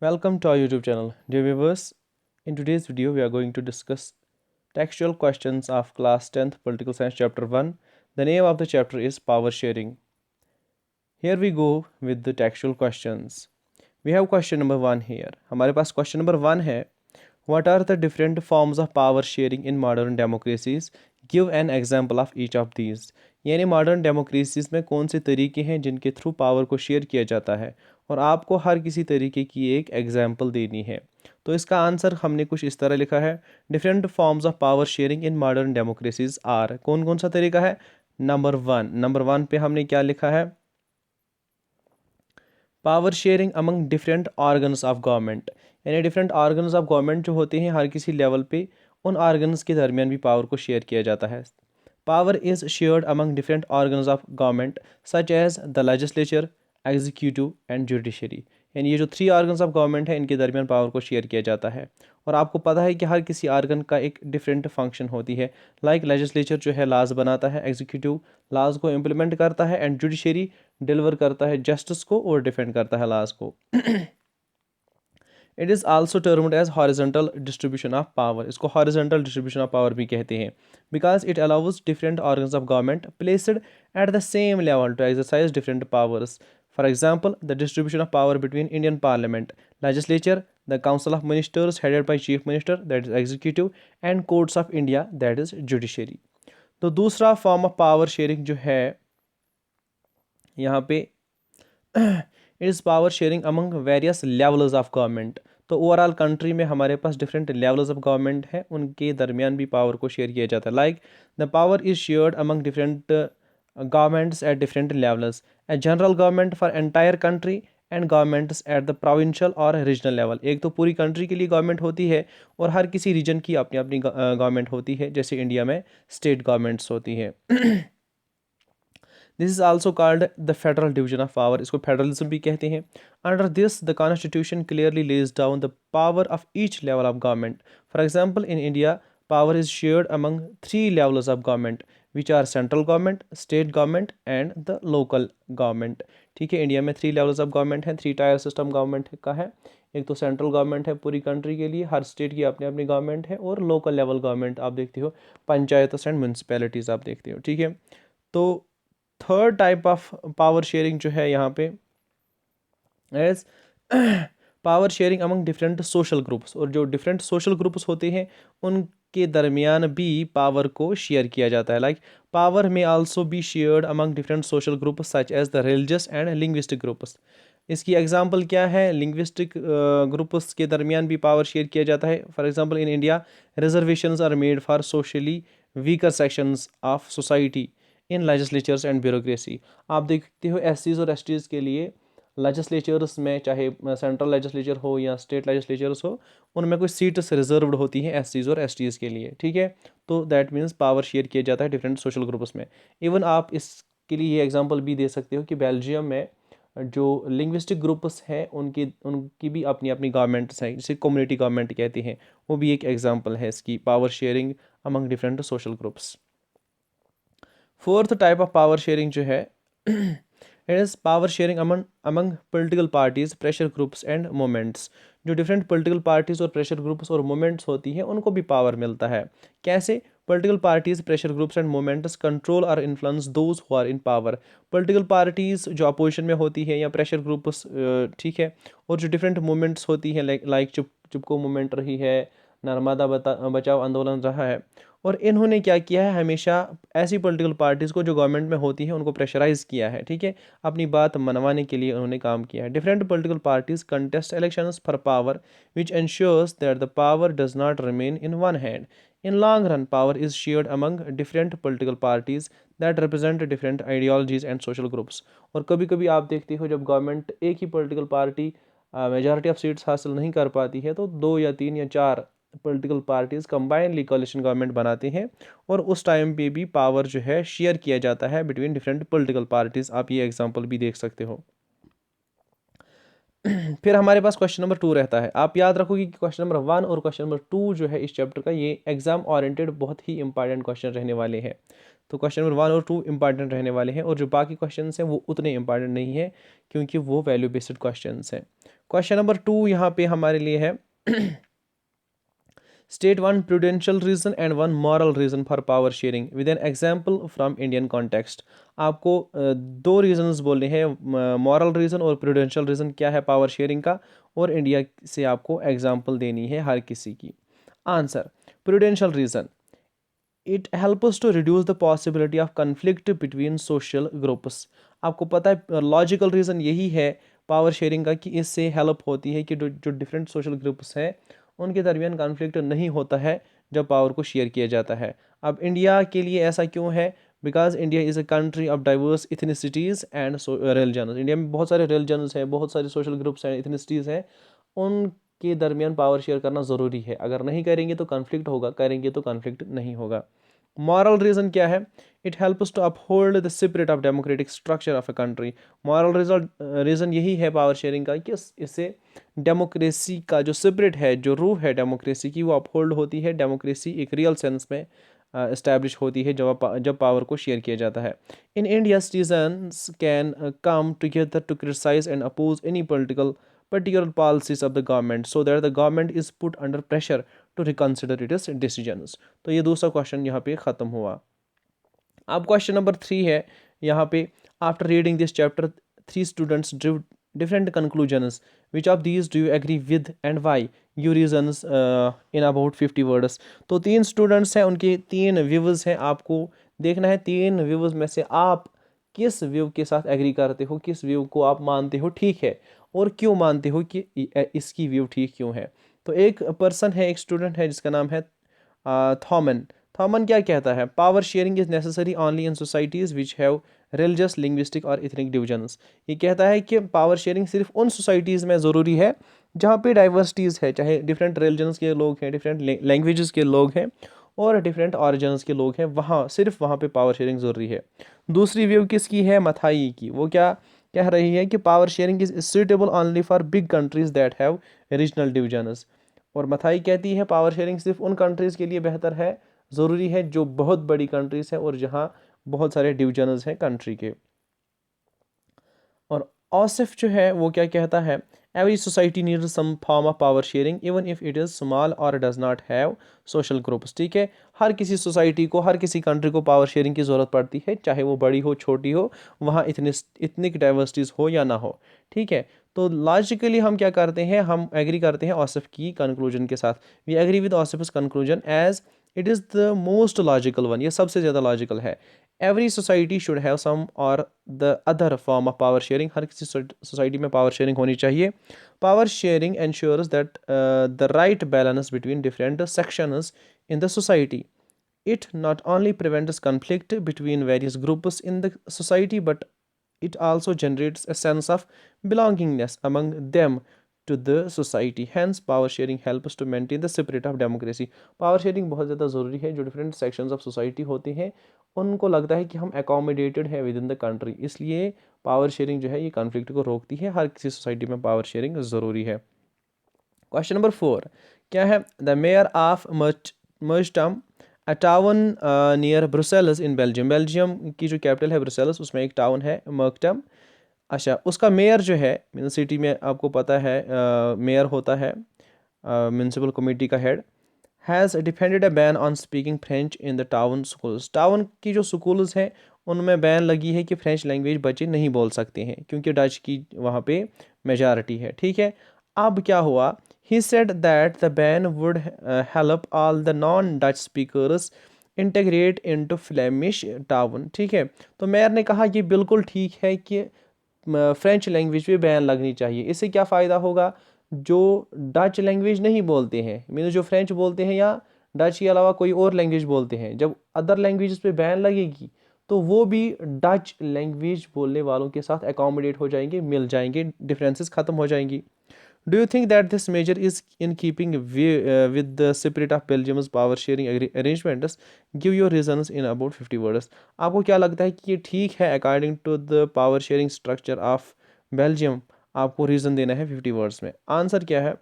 Welcome to our YouTube channel. Dear viewers, in today's video we are going to discuss textual questions of class 10th Political Science chapter 1. The name of the chapter is Power Sharing. Here we go with the textual questions. We have question number 1 here. हमारे पास question number 1 है. What are the different forms of power sharing in modern democracies? Give an example of each of these. यानी modern democracies में कौन से तरीके हैं जिनके through power को शेयर किया जाता है और आपको हर किसी तरीके की एक एग्जाम्पल देनी है। तो इसका आंसर हमने कुछ इस तरह लिखा है, different forms of power sharing in modern democracies are. कौन कौन सा तरीका है? नंबर वन पे हमने क्या लिखा है? Power sharing among different organs of government, यानी डिफरेंट ऑर्गन्स ऑफ गवर्नमेंट जो होते हैं हर किसी लेवल पे उन ऑर्गन्स के दरमियान भी पावर को शेयर किया जाता है। Power is shared among different organs of government such as the legislature, executive and judiciary. यानी ये जो 3 ऑर्गन्स ऑफ गवर्नमेंट है इनके दरमियान पावर को शेयर किया जाता है। और आपको पता है कि हर किसी ऑर्गन का एक डिफरेंट फंक्शन होती है। लाइक लेजिस्लेचर जो है लाज बनाता है, एग्जीक्यूटिव लाज को इम्प्लीमेंट करता है एंड जुडिशरी डिलीवर करता है जस्टिस को और डिफेंड करता है लाज को। It is also termed as horizontal distribution of power. इसको हॉरिजॉन्टल डिस्ट्रीब्यूशन ऑफ पावर भी कहते हैं because it allows different organs of government placed at the same level to exercise different powers. For example the distribution of power between Indian parliament, legislature, the council of ministers headed by chief minister that is executive and courts of India that is judiciary. तो दूसरा form of power sharing जो है यहाँ पे it is power sharing among various levels of government. तो overall country में हमारे पास different levels of government है, उनके दरमियान भी पावर को शेयर किया जाता है। Like the power is shared among different governments at different levels, a general government for entire country and governments at the provincial और रीजनल लेवल। एक तो पूरी कंट्री के लिए गवर्नमेंट होती है और हर किसी रीजन की अपनी अपनी गवर्नमेंट होती है, जैसे इंडिया में स्टेट गवर्नमेंट्स होती है। This is also called the federal division of power, इसको फेडरलिज्म भी कहते हैं। Under this the constitution clearly lays down the power of each level of government. For example in India power is shared among 3 levels of government which are central government, state government and the local government. ठीक है, India में 3 levels of government हैं, 3 tier system government का है। एक तो central government है पूरी कंट्री के लिए, हर स्टेट की अपनी अपनी गवर्नमेंट है, और लोकल लेवल गवर्नमेंट आप देखते हो पंचायत एंड म्यूनसिपैलिटीज़ आप देखते हो। ठीक है, तो third type of power sharing जो है यहाँ पे as power sharing among different social groups. और जो डिफरेंट सोशल ग्रुप्स होते हैं उनके दरमियान भी पावर को शेयर किया जाता है। Like power may also be shared among different social groups such as the religious and linguistic groups. इसकी एग्जांपल क्या है? लिंग्विस्टिक ग्रुप्स के दरमियान भी पावर शेयर किया जाता है। For example in India reservations are made for socially weaker sections of society in legislatures and bureaucracy. आप देखते हो एससीज और एसटीज़ के लिए लेजिस्लेचर्स में, चाहे सेंट्रल लेजिस्लेचर हो या स्टेट लेजिस्लेचर्स हो, उनमें कुछ सीट्स रिजर्व्ड होती हैं एससीज और एसटीज़ के लिए। ठीक है, तो दैट मीन्स पावर शेयर किया जाता है डिफरेंट सोशल ग्रुप्स में। इवन आप इसके लिए ये एग्जांपल भी दे सकते हो कि बेल्जियम में जो लिंग्विस्टिक ग्रुप्स हैं उनकी उनकी भी अपनी अपनी गवर्नमेंट्स हैं, जिसे कम्युनिटी गवर्नमेंट कहते हैं। वो भी एक एग्जाम्पल है इसकी, power sharing among different social groups. Fourth type of power sharing जो है it is power sharing among political parties, pressure groups and movements. जो डिफरेंट पॉलिटिकल पार्टीज और प्रेशर ग्रुप्स और मोमेंट्स होती हैं उनको भी पावर मिलता है। कैसे? Political parties, pressure groups and movements control और influence those who are in power. Political parties जो अपोजिशन में होती है या प्रेशर ग्रुप्स, ठीक है, और जो डिफरेंट मूवमेंट्स होती हैं लाइक चुप चुपको मूवमेंट रही है, नर्मदा बचाओ आंदोलन रहा है, और इन्होंने क्या किया है, हमेशा ऐसी पॉलिटिकल पार्टीज़ को जो गवर्नमेंट में होती हैं उनको प्रेशराइज़ किया है। ठीक है, अपनी बात मनवाने के लिए उन्होंने काम किया है। Different political parties contest elections for power which ensures that the power does not remain in one hand. In long run power is shared among different political parties that represent different ideologies and social groups. और कभी कभी आप देखते हो जब government एक ही political party majority of seats हासिल नहीं कर पाती है तो 2 या 3 या 4 पॉलिटिकल पार्टीज़ कंबाइनली कोalition गवर्नमेंट बनाते हैं, और उस टाइम पे भी पावर जो है शेयर किया जाता है बिटवीन डिफरेंट पॉलिटिकल पार्टीज़। आप ये एग्जांपल भी देख सकते हो। फिर हमारे पास क्वेश्चन नंबर 2 रहता है। आप याद रखोगे कि क्वेश्चन नंबर 1 और क्वेश्चन नंबर 2 जो है इस चैप्टर का, ये एग्जाम ओरिएंटेड बहुत ही इंपॉर्टेंट क्वेश्चन रहने वाले हैं। तो क्वेश्चन नंबर 1 और 2 इंपॉर्टेंट रहने वाले हैं और जो बाकी क्वेश्चन हैं वो उतने इंपॉर्टेंट नहीं है क्योंकि वो वैल्यू बेस्ड क्वेश्चन हैं। क्वेश्चन नंबर 2 यहाँ पे हमारे लिए है State one prudential reason and one moral reason for power sharing with an example from Indian context. आपको दो रीजंस बोलने हैं, मॉरल रीज़न और प्रूडेंशियल रीज़न क्या है पावर शेयरिंग का, और इंडिया से आपको एग्जांपल देनी है हर किसी की। Answer, prudential reason, it helps to reduce the possibility of conflict between social groups. आपको पता है लॉजिकल रीज़न यही है पावर शेयरिंग का कि इससे हेल्प होती है कि जो डिफरेंट सोशल ग्रुप्स हैं उनके दरमियान कॉन्फ्लिक्ट नहीं होता है जब पावर को शेयर किया जाता है। अब इंडिया के लिए ऐसा क्यों है? Because India is a country of diverse ethnicities and religions. India में बहुत सारे रिलीजन्स हैं, बहुत सारे सोशल ग्रुप्स हैं, इथनिसिटीज़ हैं, उनके दरमियान पावर शेयर करना ज़रूरी है। अगर नहीं करेंगे तो कॉन्फ्लिक्ट होगा, करेंगे तो कॉन्फ्लिक्ट नहीं होगा। मॉरल रीज़न क्या है? It helps to uphold the spirit of democratic structure of a country. Moral reason यही है पावर शेयरिंग का कि इससे डेमोक्रेसी का जो स्पिरिट है, जो रूह है डेमोक्रेसी की, वो अपहोल्ड होती है। डेमोक्रेसी एक रियल सेंस में इस्टेब्लिश होती है जब पावर को शेयर किया जाता है। In India citizens can come together to criticise and oppose any particular policies of the government so that the government is put under pressure to reconsider its decisions। तो ये दूसरा क्वेश्चन यहाँ पे ख़त्म हुआ। अब क्वेश्चन नंबर 3 है यहाँ पे, after reading this chapter 3 students derive different conclusions, which of these do you agree with and why? You reasons in about 50 words। तो 3 स्टूडेंट्स हैं, उनके 3 व्यूज़ हैं, आपको देखना है 3 व्यूज़ में से आप किस व्यू के साथ एग्री करते हो, किस व्यू को आप मानते हो ठीक है और क्यों मानते हो कि इसकी व्यू ठीक क्यों है। तो एक पर्सन है, एक स्टूडेंट है जिसका नाम है थॉमन। थॉमन क्या कहता है? Power sharing is necessary only in societies which have religious, linguistic और इथनिक डिविजन्स। ये कहता है कि पावर शेयरिंग सिर्फ उन सोसाइटीज़ में ज़रूरी है जहाँ पे डाइवर्सिटीज़ है, चाहे डिफरेंट रिलीजन्स के लोग हैं, डिफरेंट लैंग्वेजेस के लोग हैं और डिफरेंट ऑरिजन्स के लोग हैं, वहाँ सिर्फ वहाँ पे पावर शेयरिंग ज़रूरी है। दूसरी व्यू किसकी है? मथाई की। वो क्या कह रही है कि power sharing is suitable only for big countries that have regional divisions. और मथाई कहती है पावर शेयरिंग सिर्फ उन कंट्रीज़ के लिए बेहतर है, ज़रूरी है जो बहुत बड़ी कंट्रीज़ हैं और जहाँ बहुत सारे डिविजन्स हैं कंट्री के। और औसिफ जो है वो क्या कहता है? Every society needs some form of power sharing even if it is small और does not have social groups. ठीक है, हर किसी सोसाइटी को, हर किसी कंट्री को पावर शेयरिंग की ज़रूरत पड़ती है, चाहे वो बड़ी हो छोटी हो, वहाँ इतनी डाइवर्सिटीज़ हो या ना हो। ठीक है, तो लॉजिकली हम क्या करते हैं? हम एग्री करते हैं औसिफ की कंक्लूजन के साथ। We agree with Asif's conclusion as it is the most logical one. ये सबसे ज़्यादा लॉजिकल है। Every society should have some or the other form of power sharing. हर किसी सोसाइटी में पावर शेयरिंग होनी चाहिए। Power sharing ensures that the right balance between different sections in the society. It not only prevents conflict between various groups in the society, but it also generates a sense of belongingness among them to the society. Hence, power sharing helps to maintain the spirit of democracy। Power sharing बहुत ज़्यादा ज़रूरी है। जो different sections of society होते हैं उनको लगता है कि हम अकोमोडेटेड है विद इन द कंट्री, इसलिए पावर शेयरिंग जो है ये कॉन्फ्लिक्ट को रोकती है। हर किसी सोसाइटी में पावर शेयरिंग ज़रूरी है। क्वेश्चन नंबर 4 क्या है? The mayor of Merchtem a town near Brussels in Belgium. Belgium की जो कैपिटल है ब्रुसेल्स, उसमें एक टाउन है मर्कटम। अच्छा, उसका मेयर जो है, सिटी में आपको पता है मेयर होता है म्यूनसिपल कमेटी का head, has defended a ban on speaking French in the town schools. Town की जो स्कूल्स हैं उनमें बैन लगी है कि फ्रेंच लैंग्वेज बच्चे नहीं बोल सकते हैं क्योंकि डच की वहाँ पे मेजॉरिटी है। ठीक है, अब क्या हुआ? He said that the ban would help all the non-Dutch speakers integrate into Flemish town। ठीक है, तो मेयर ने कहा ये बिल्कुल ठीक है कि फ्रेंच लैंग्वेज पे बैन लगनी चाहिए। इससे क्या फ़ायदा होगा? जो डच लैंग्वेज नहीं बोलते हैं, मीन जो फ्रेंच बोलते हैं या डच के अलावा कोई और लैंग्वेज बोलते हैं, जब अदर लैंग्वेज पे बैन लगेगी तो वो भी डच लैंग्वेज बोलने वालों के साथ अकोमोडेट हो जाएंगे, मिल जाएंगे, डिफरेंसेस ख़त्म हो जाएंगी। Do you think that this measure is in keeping with the spirit of Belgium's power sharing arrangements? Give your reasons in about 50 words। आपको क्या लगता है कि ये ठीक है according to the power sharing structure of Belgium? आपको reason देना है 50 वर्ड्स में। आंसर क्या है?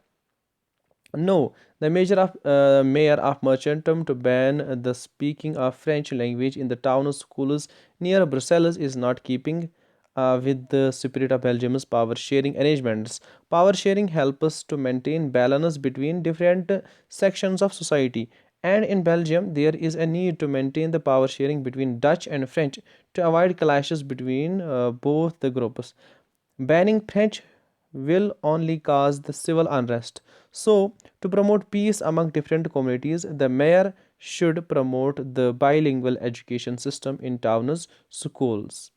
No, the mayor of Merchantum to ban the speaking of French language in the town schools near Brussels is not keeping with the spirit of Belgium's power sharing arrangements. Power sharing helps us to maintain balance between different sections of society. And in Belgium, there is a need to maintain the power sharing between Dutch and French to avoid clashes between both the groups. Banning French will only cause the civil unrest. So, to promote peace among different communities, the mayor should promote the bilingual education system in towns schools.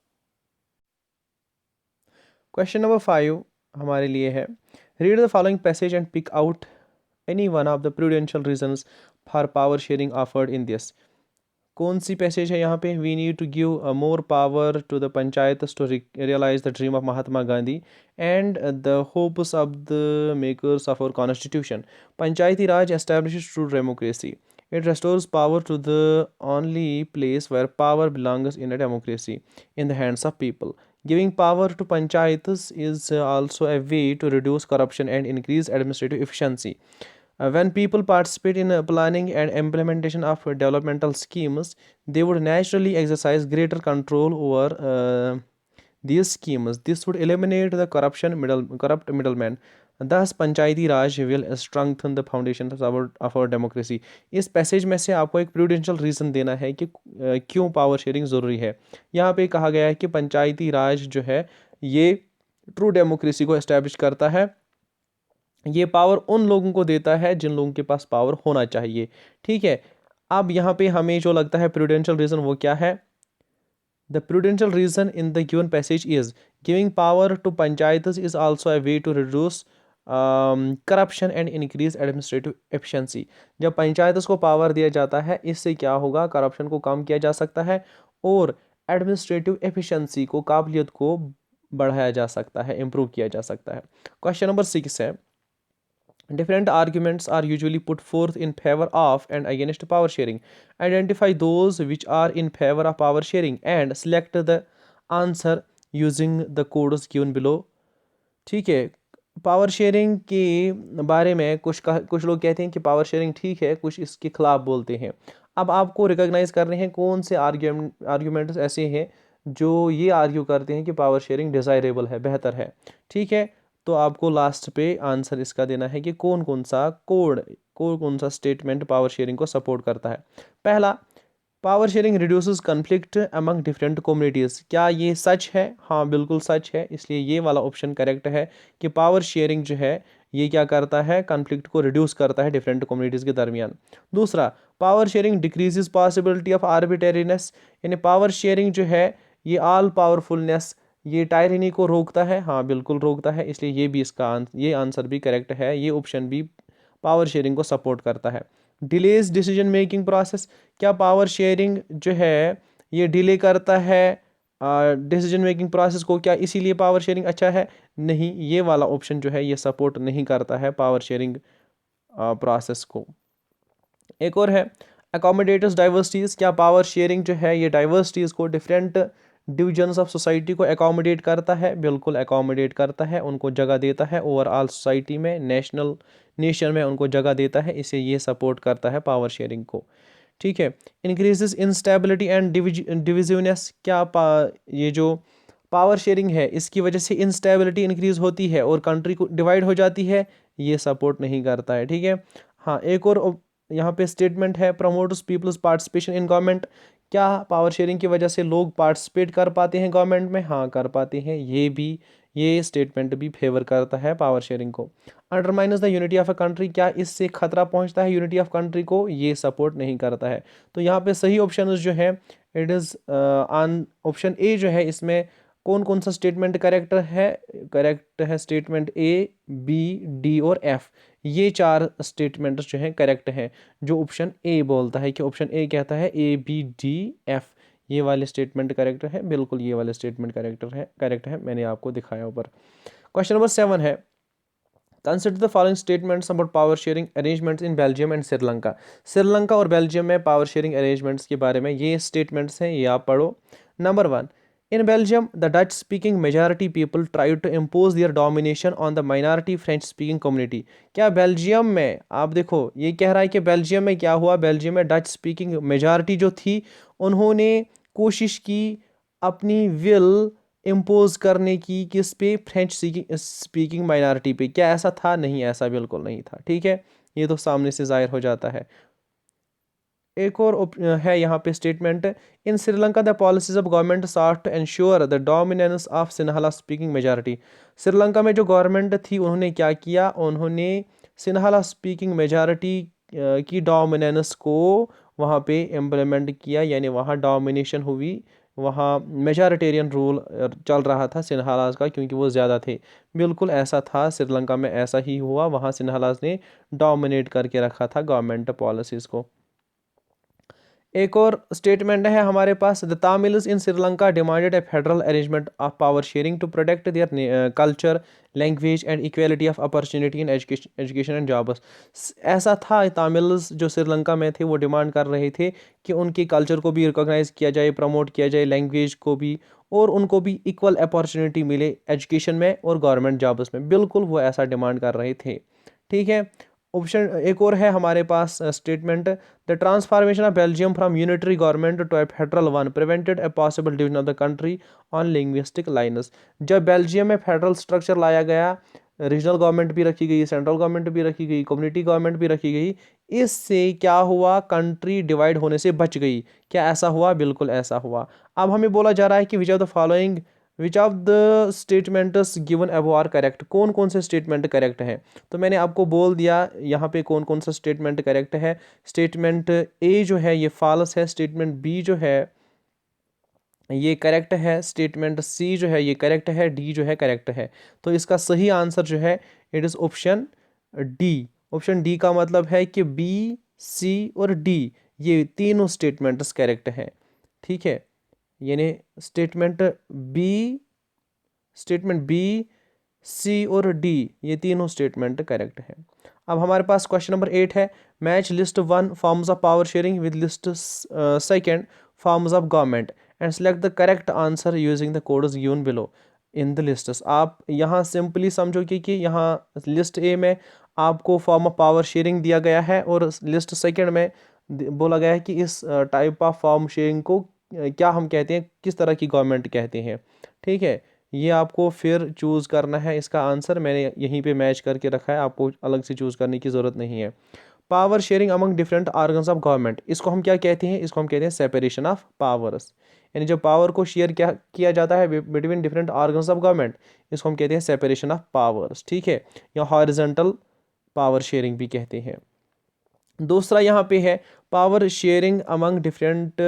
Question number 5 हमारे लिए है read the following passage and pick out any one of the prudential reasons for power sharing offered in this. कौन सी passage है यहाँ पे we need to give more power to the panchayat to realise the dream of Mahatma Gandhi and the hopes of the makers of our constitution panchayati raj establishes true democracy it restores power to the only place where power belongs in a democracy in the hands of people giving power to panchayats is also a way to reduce corruption and increase administrative efficiency when people participate in planning and implementation of developmental schemes, they would naturally exercise greater control over these schemes. This would eliminate the corrupt middlemen. Thus, Panchayati Raj will strengthen the foundation of our democracy. इस passage में से आपको एक prudential reason देना है कि क्यों power sharing ज़रूरी है. यहाँ पे कहा गया है कि पंचायती राज जो है ये ट्रू डेमोक्रेसी को एस्टैब्लिश करता है. ये पावर उन लोगों को देता है जिन लोगों के पास पावर होना चाहिए. ठीक है. अब यहाँ पे हमें जो लगता है प्रूडेंशियल रीज़न वो क्या है. The prudential reason in the given passage is giving power to panchayat is also a way to reduce corruption and increase administrative efficiency. जब पंचायत को पावर दिया जाता है इससे क्या होगा करप्शन को कम किया जा सकता है और एडमिनिस्ट्रेटिव एफिशिएंसी को काबिलियत को बढ़ाया जा सकता है इम्प्रूव किया जा सकता है. क्वेश्चन नंबर 6 है different arguments are usually put forth in favor of and against power sharing. Identify those which are in favor of power sharing and select the answer using the codes given below. ठीक है. Power sharing के बारे में कुछ लोग कहते हैं कि पावर शेयरिंग ठीक है कुछ इसके खिलाफ बोलते हैं. अब आपको रिकॉग्नाइज करने हैं कौन से आर्ग्यूमेंट्स ऐसे हैं जो ये आर्ग्यू करते हैं कि पावर शेयरिंग डिज़ायरेबल है बेहतर है. ठीक है. तो आपको लास्ट पे आंसर इसका देना है कि कौन कौन सा स्टेटमेंट पावर शेयरिंग को सपोर्ट करता है. पहला power sharing reduces conflict among different communities. क्या ये सच है. हाँ बिल्कुल सच है. इसलिए ये वाला ऑप्शन करेक्ट है कि पावर शेयरिंग जो है ये क्या करता है कन्फ्लिक्ट को रिड्यूस करता है डिफरेंट कम्युनिटीज़ के दरमियान. दूसरा power sharing decreases possibility of arbitrariness. यानी पावर शेयरिंग जो है ये ऑल पावरफुलनेस ये टायरनी को रोकता है. हाँ बिल्कुल रोकता है. इसलिए ये भी ये आंसर भी करेक्ट है. ये ऑप्शन भी पावर शेयरिंग को सपोर्ट करता है. Delays decision making process. क्या पावर शेयरिंग जो है ये डिले करता है डिसीजन मेकिंग प्रोसेस को. क्या इसीलिए पावर शेयरिंग अच्छा है. नहीं ये वाला ऑप्शन जो है ये सपोर्ट नहीं करता है पावर शेयरिंग प्रोसेस को. एक और है अकोमोडेटर्स डाइवर्सिटीज़. क्या पावर शेयरिंग जो है ये डाइवर्सिटीज़ को डिफरेंट डिविजन्स ऑफ सोसाइटी को एकोमोडेट करता है. बिल्कुल एकोमोडेट करता है उनको जगह देता है ओवरऑल सोसाइटी में नेशन में उनको जगह देता है. इसे ये सपोर्ट करता है पावर शेयरिंग को. ठीक है. Increases instability and divisiveness. क्या ये जो पावर शेयरिंग है इसकी वजह से इंस्टेबिलिटी इंक्रीज होती है और कंट्री को डिवाइड हो जाती है. ये सपोर्ट नहीं करता है. ठीक है. हाँ एक और यहाँ पे स्टेटमेंट है promotes peoples participation in government. क्या पावर शेयरिंग की वजह से लोग पार्टिसिपेट कर पाते हैं गवर्नमेंट में. हाँ कर पाते हैं. ये स्टेटमेंट भी फेवर करता है पावर शेयरिंग को. Undermines the unity of a country. क्या इससे खतरा पहुंचता है यूनिटी ऑफ कंट्री को. ये सपोर्ट नहीं करता है. तो यहाँ पे सही ऑप्शन जो है इट इज़ ऑप्शन ए जो है इसमें कौन कौन सा स्टेटमेंट करेक्ट है स्टेटमेंट ए बी डी और एफ. ये 4 स्टेटमेंट्स जो हैं करेक्ट हैं जो ऑप्शन ए बोलता है कि ऑप्शन ए कहता है ए बी डी एफ. ये वाले स्टेटमेंट करेक्ट है. बिल्कुल ये वाले स्टेटमेंट करेक्ट है. मैंने आपको दिखाया ऊपर. क्वेश्चन नंबर 7 है consider the following statements about power sharing arrangements in Belgium and Sri Lanka. Sri Lanka और बेल्जियम में पावर शेयरिंग अरेंजमेंट्स के बारे में ये स्टेटमेंट्स हैं ये आप पढ़ो. Number 1 In Belgium, the Dutch speaking majority people tried to impose their domination on the minority French speaking community. क्या बेल्जियम में, आप देखो ये कह रहा है कि बेल्जियम में क्या हुआ, बेल्जियम में डच स्पीकिंग मेजॉरिटी जो थी उन्होंने कोशिश की अपनी विल इम्पोज करने की किस पे, फ्रेंच स्पीकिंग माइनॉरिटी पे। क्या ऐसा था? नहीं, ऐसा बिल्कुल नहीं था। ठीक है, ये तो सामने से जाहिर हो जाता है। एक और है यहाँ पे statement, in Sri Lanka the policies of government sought to ensure the dominance of Sinhala speaking majority. Sri Lanka में जो गवर्नमेंट थी उन्होंने क्या किया, उन्होंने सिन्हाला स्पीकिंग मेजॉरिटी की डोमिनेंस को वहाँ पे इम्प्लीमेंट किया, यानी वहाँ डोमिनेशन हुई, वहाँ मेजॉरिटेरियन रूल चल रहा था सिन्हालास का, क्योंकि वो ज़्यादा थे। बिल्कुल ऐसा था, श्रीलंका में ऐसा ही हुआ, वहाँ सिन्हालास ने डोमिनेट करके रखा था गवर्नमेंट पॉलिसीज़ को। एक और स्टेटमेंट है हमारे पास, the Tamils in Sri Lanka demanded a federal arrangement of power sharing to protect their culture, language and equality of opportunity in education and jobs. ऐसा था, तामिल्स जो श्रीलंका में थे वो डिमांड कर रहे थे कि उनके कल्चर को भी रिकॉग्नाइज किया जाए, प्रमोट किया जाए, लैंग्वेज को भी, और उनको भी इक्वल अपॉर्चुनिटी मिले एजुकेशन में और गवर्नमेंट जॉब्स में। बिल्कुल वो ऐसा डिमांड कर रहे थे। ठीक है, ऑप्शन एक और है हमारे पास statement, the transformation of Belgium from unitary government to a federal one prevented a possible division of the country on linguistic lines. जब बेल्जियम में फेडरल स्ट्रक्चर लाया गया, रीजनल गवर्नमेंट भी रखी गई, सेंट्रल गवर्नमेंट भी रखी गई, कम्युनिटी गवर्नमेंट भी रखी गई, इससे क्या हुआ, कंट्री डिवाइड होने से बच गई। क्या ऐसा हुआ? बिल्कुल ऐसा हुआ। अब हमें बोला जा रहा है कि which of the statements given above are correct. कौन कौन से स्टेटमेंट करेक्ट हैं? तो मैंने आपको बोल दिया यहाँ पे कौन कौन सा स्टेटमेंट करेक्ट है। स्टेटमेंट ए जो है ये फॉल्स है, स्टेटमेंट बी जो है ये करेक्ट है, स्टेटमेंट सी जो है ये करेक्ट है, डी जो है करेक्ट है। तो इसका सही आंसर जो है it is option D. Option D का मतलब है कि बी, सी और डी ये तीनों स्टेटमेंट्स करेक्ट हैं। ठीक है, यानी स्टेटमेंट बी, सी और डी ये तीनों स्टेटमेंट करेक्ट है। अब हमारे पास क्वेश्चन नंबर 8 है, match list 1 forms of power sharing with list second forms of government and select the correct answer using the codes given below in the lists. आप यहाँ simply समझोगे कि यहाँ लिस्ट ए में आपको फॉर्म ऑफ पावर शेयरिंग दिया गया है और लिस्ट सेकंड में बोला गया है कि इस टाइप ऑफ फॉर्म शेयरिंग को क्या हम कहते हैं, किस तरह की गवर्नमेंट कहते हैं। ठीक है, ये आपको फिर चूज़ करना है। इसका आंसर मैंने यहीं पे मैच करके रखा है, आपको अलग से चूज़ करने की ज़रूरत नहीं है। Power sharing among different organs of government, इसको हम क्या कहते हैं? इसको हम कहते हैं सेपरेशन ऑफ पावर्स। यानी जब पावर को शेयर क्या किया जाता है between different organs of government, इसको हम कहते हैं सेपरेशन ऑफ पावर्स। ठीक है, या हॉरिजॉन्टल पावर शेयरिंग भी कहते हैं। दूसरा यहाँ पे है power sharing among different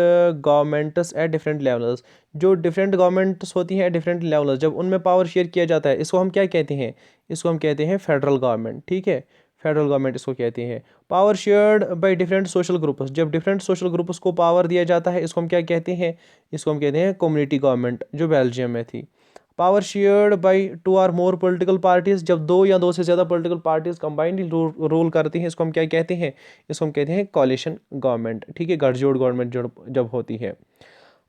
governments at different levels. जो डिफरेंट गवर्नमेंट्स होती हैं डिफरेंट लेवल्स, जब उनमें पावर शेयर किया जाता है, इसको हम क्या कहते हैं? इसको हम कहते हैं फेडरल गवर्नमेंट। ठीक है, फेडरल गवर्नमेंट इसको कहते हैं। Power shared by different social groups, जब डिफरेंट सोशल ग्रुप्स को पावर दिया जाता है, इसको हम क्या कहते हैं? इसको हम कहते हैं कम्युनिटी गवर्नमेंट, जो बेल्जियम में थी। पावर शेयर्ड बाय 2 और मोर पॉलिटिकल पार्टीज, जब 2 या 2 से ज़्यादा पॉलिटिकल पार्टीज कंबाइंड रूल करती हैं, इसको हम क्या कहते हैं? इसको हम कहते हैं कॉलिशन गवर्नमेंट। ठीक है, गठजोड़ गवर्नमेंट जब होती है।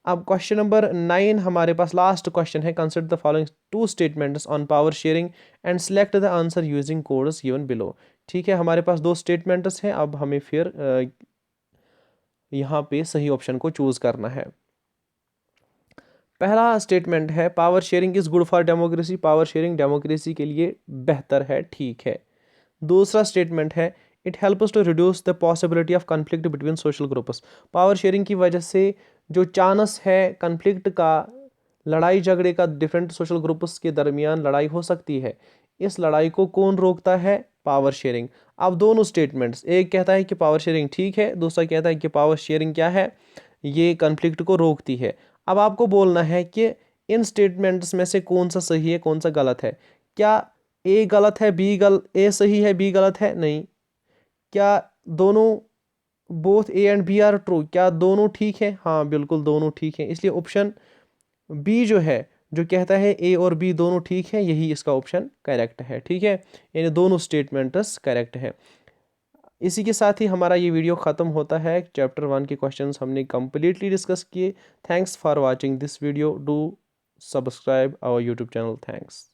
अब क्वेश्चन नंबर 9 हमारे पास लास्ट क्वेश्चन है, consider the following 2 statements on power sharing and select the answer using codes given below. ठीक है, हमारे पास 2 स्टेटमेंट्स हैं, अब हमें फिर यहाँ पे सही ऑप्शन को चूज़ करना है। पहला स्टेटमेंट है power sharing is good for democracy, power sharing democracy के लिए बेहतर है, ठीक है। दूसरा स्टेटमेंट है it helps to reduce the possibility of conflict between social groups, power sharing की वजह से जो चांस है कन्फ्लिक्ट का, लड़ाई झगड़े का, डिफरेंट सोशल ग्रुप्स के दरमियान लड़ाई हो सकती है, इस लड़ाई को कौन रोकता है? Power sharing. अब दोनों स्टेटमेंट्स, एक कहता है कि पावर शेयरिंग ठीक है, दूसरा कहता है कि पावर शेयरिंग क्या है, ये कन्फ्लिक्ट को रोकती है। अब आपको बोलना है कि इन स्टेटमेंट्स में से कौन सा सही है, कौन सा गलत है। क्या ए गलत है, ए सही है, बी गलत है? नहीं। क्या दोनों both A and B are true, क्या दोनों ठीक है? हाँ बिल्कुल दोनों ठीक है, इसलिए ऑप्शन बी जो है, जो कहता है ए और बी दोनों ठीक है, यही इसका ऑप्शन करेक्ट है। ठीक है, यानी दोनों स्टेटमेंट्स करेक्ट है। इसी के साथ ही हमारा ये वीडियो ख़त्म होता है। चैप्टर 1 के क्वेश्चंस हमने कम्प्लीटली डिस्कस किए। Thanks for watching this video. Do subscribe our YouTube channel. Thanks.